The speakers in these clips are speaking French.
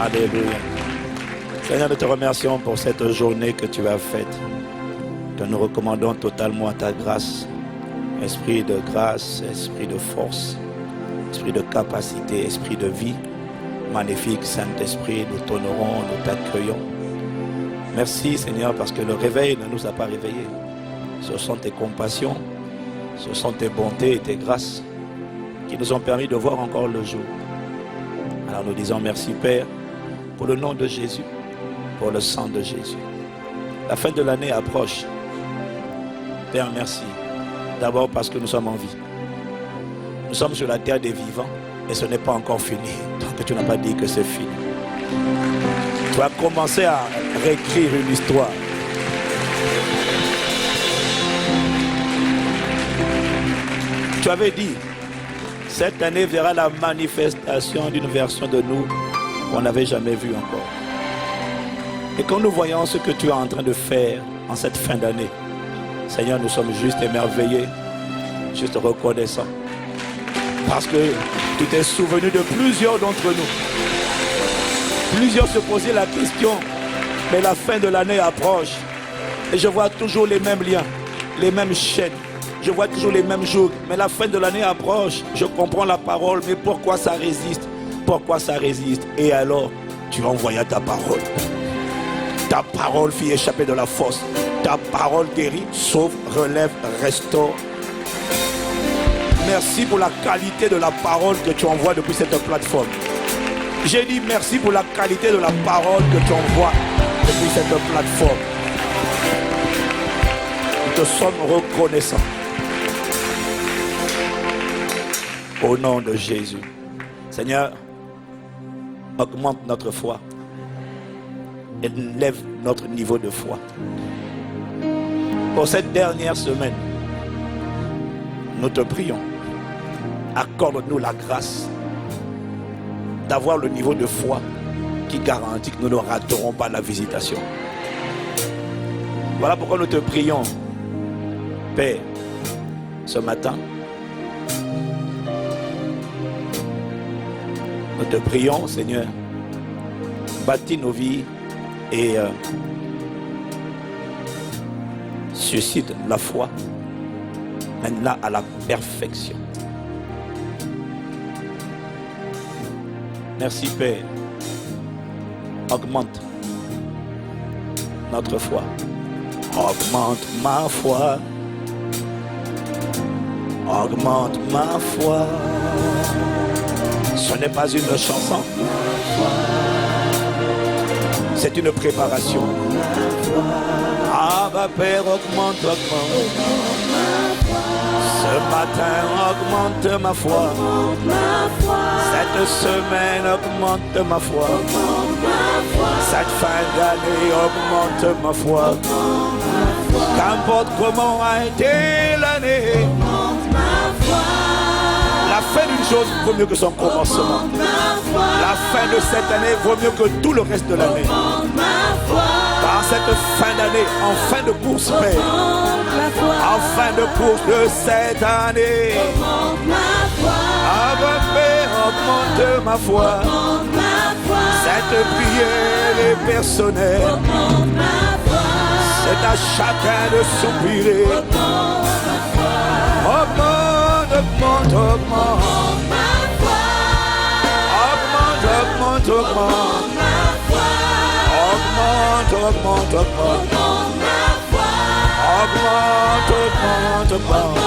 Alléluia. Seigneur, nous te remercions pour cette journée que tu as faite. Nous recommandons totalement à ta grâce. Esprit de grâce, esprit de force, esprit de capacité, esprit de vie. Magnifique Saint-Esprit, nous t'honorons, nous t'accueillons. Merci Seigneur parce que le réveil ne nous a pas réveillés. Ce sont tes compassions, ce sont tes bontés et tes grâces qui nous ont permis de voir encore le jour. Alors nous disons merci Père pour le nom de Jésus, pour le sang de Jésus. La fin de l'année approche. Père, merci. D'abord parce que nous sommes en vie. Nous sommes sur la terre des vivants et ce n'est pas encore fini. Tant que tu n'as pas dit que c'est fini. Tu as commencé à réécrire une histoire. Tu avais dit, cette année verra la manifestation d'une version de nous qu'on n'avait jamais vue encore. Et quand nous voyons ce que tu es en train de faire en cette fin d'année, Seigneur, nous sommes juste émerveillés, juste reconnaissants. Parce que tu t'es souvenu de plusieurs d'entre nous. Plusieurs se posaient la question, mais la fin de l'année approche. Et je vois toujours les mêmes liens, les mêmes chaînes. Je vois toujours les mêmes jours, mais la fin de l'année approche. Je comprends la parole, mais pourquoi ça résiste? Pourquoi ça résiste? Et alors, tu envoyas ta parole. Ta parole fit échapper de la fosse. Ta parole guérit, sauve, relève, restaure. Merci pour la qualité de la parole que tu envoies depuis cette plateforme. J'ai dit merci pour la qualité de la parole que tu envoies depuis cette plateforme. Nous te sommes reconnaissants. Au nom de Jésus. Seigneur, augmente notre foi. Élève notre niveau de foi. Pour cette dernière semaine, nous te prions. Accorde-nous la grâce d'avoir le niveau de foi qui garantit que nous ne raterons pas la visitation. Voilà pourquoi nous te prions, Père, ce matin. Nous te prions, Seigneur, bâtis nos vies et suscite la foi, mène-la à la perfection. Merci Père. Augmente notre foi. Augmente ma foi. Augmente ma foi. Ce n'est pas une chanson. C'est une préparation. Ah ma Père, augmente, augmente. Ce matin, augmente ma foi. Cette semaine, augmente ma foi. Cette fin d'année, augmente ma foi. Qu'importe comment a été l'année, la fin d'une chose vaut mieux que son commencement. La fin de cette année vaut mieux que tout le reste de l'année. Par cette fin d'année, en fin de course, Père, en fin de course de cette année, Père, augmente ma foi. Cette prière est personnelle. C'est à chacun de soupirer. Augmente, augmente, augmente. Augmente, augmente, augmente. Augmente, augmente, augmente. Augmente, augmente, augmente.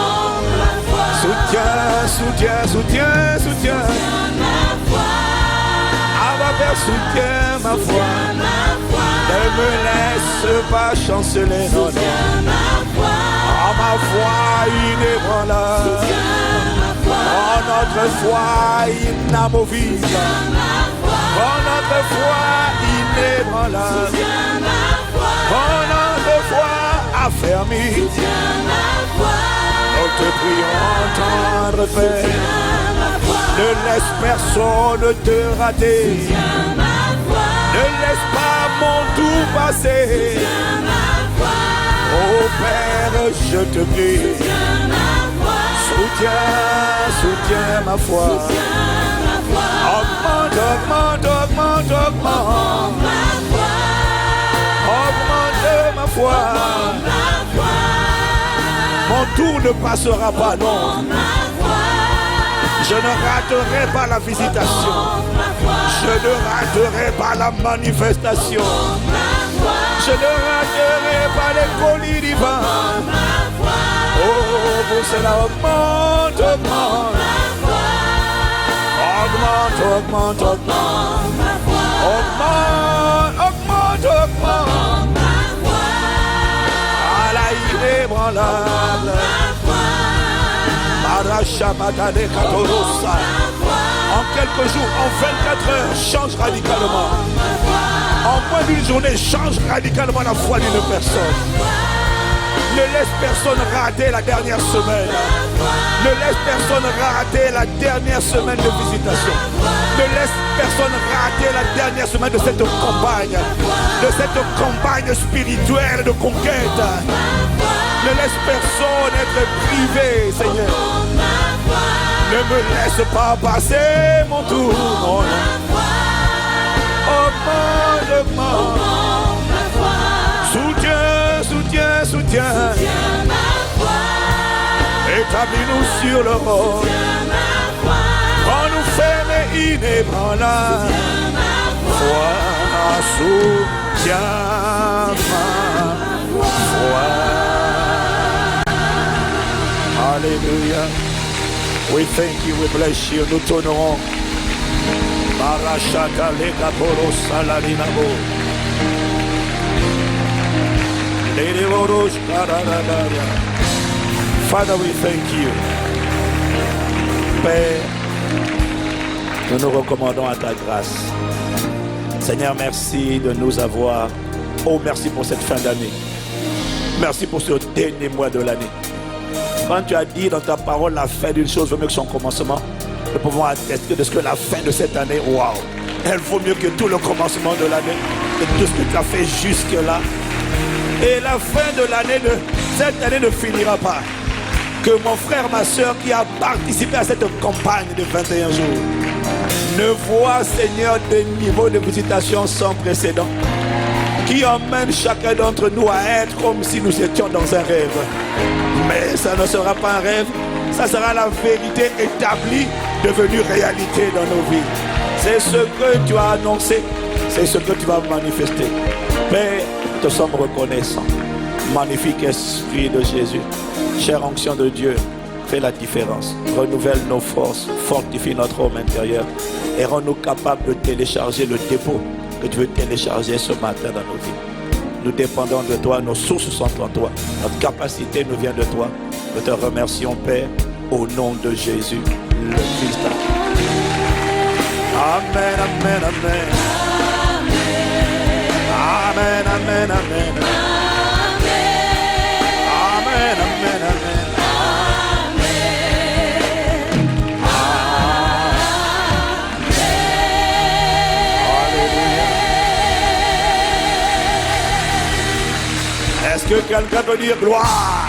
Soutiens, soutiens, soutiens, soutiens. Père, soutiens ma foi. Ne me laisse pas chanceler, non, non. Oh, ma foi inébranlable. Oh, notre foi inamovible. Oh, notre foi inébranlable. Oh, notre foi affermie. Nous te prions, tendre Père. Ne laisse personne te rater. Ne laisse pas mon tout passer. Oh Père, je te prie. Soutiens, soutiens ma foi. Augmente, augmente, augmente, augmente. Augmente ma foi. Mon tour ne passera pas, non. Je ne raterai pas la visitation. Je ne raterai pas la manifestation. Je ne raterai pas les colis divins. Oh, pour cela augmente, augmente. Augmente, augmente, augmente. Augmente, augmente, augmente. À la inébranlable. Marachabadane Katorosa. En quelques jours, en 24 heures, change radicalement. En moins d'une journée, change radicalement la foi d'une personne. Ne laisse personne rater la dernière semaine. Ne laisse personne rater la dernière semaine de visitation. Ne laisse personne rater la dernière semaine de cette campagne spirituelle de conquête. Ne laisse personne être privé, Seigneur. Ne me laisse pas passer mon tour. Non. Augmente, augmente. Soutiens, soutiens, soutiens. Établis-nous sur le rôle. Rends-nous fermes et inébranlables. Foi, soutiens ma foi. Alléluia. We thank you, we bless you. Nous t'honorons. Barashaka leka poro salarinabo. Father, we thank you. Père, nous nous recommandons à ta grâce. Seigneur, merci de nous avoir. Oh, merci pour cette fin d'année. Merci pour ce dernier mois de l'année. Quand tu as dit dans ta parole la fin d'une chose vaut mieux que son commencement, nous pouvons attester de ce que la fin de cette année, waouh, elle vaut mieux que tout le commencement de l'année, que tout ce que tu as fait jusque-là. Et la fin de l'année, cette année ne finira pas. Que mon frère, ma soeur qui a participé à cette campagne de 21 jours ne voit, Seigneur, des niveaux de visitation sans précédent qui emmène chacun d'entre nous à être comme si nous étions dans un rêve. Mais ça ne sera pas un rêve, ça sera la vérité établie, devenue réalité dans nos vies. C'est ce que tu as annoncé, c'est ce que tu vas manifester. Père, nous te sommes reconnaissants. Magnifique Esprit de Jésus, chère onction de Dieu, fais la différence. Renouvelle nos forces, fortifie notre homme intérieur et rends-nous capables de télécharger le dépôt que tu veux télécharger ce matin dans nos vies. Nous dépendons de toi, nos sources sont en toi, notre capacité nous vient de toi. Nous te remercions, Père, au nom de Jésus, le Christ. Amen, amen, amen. Amen, amen, amen. Amen, amen, amen. Est-ce que quelqu'un peut dire gloire?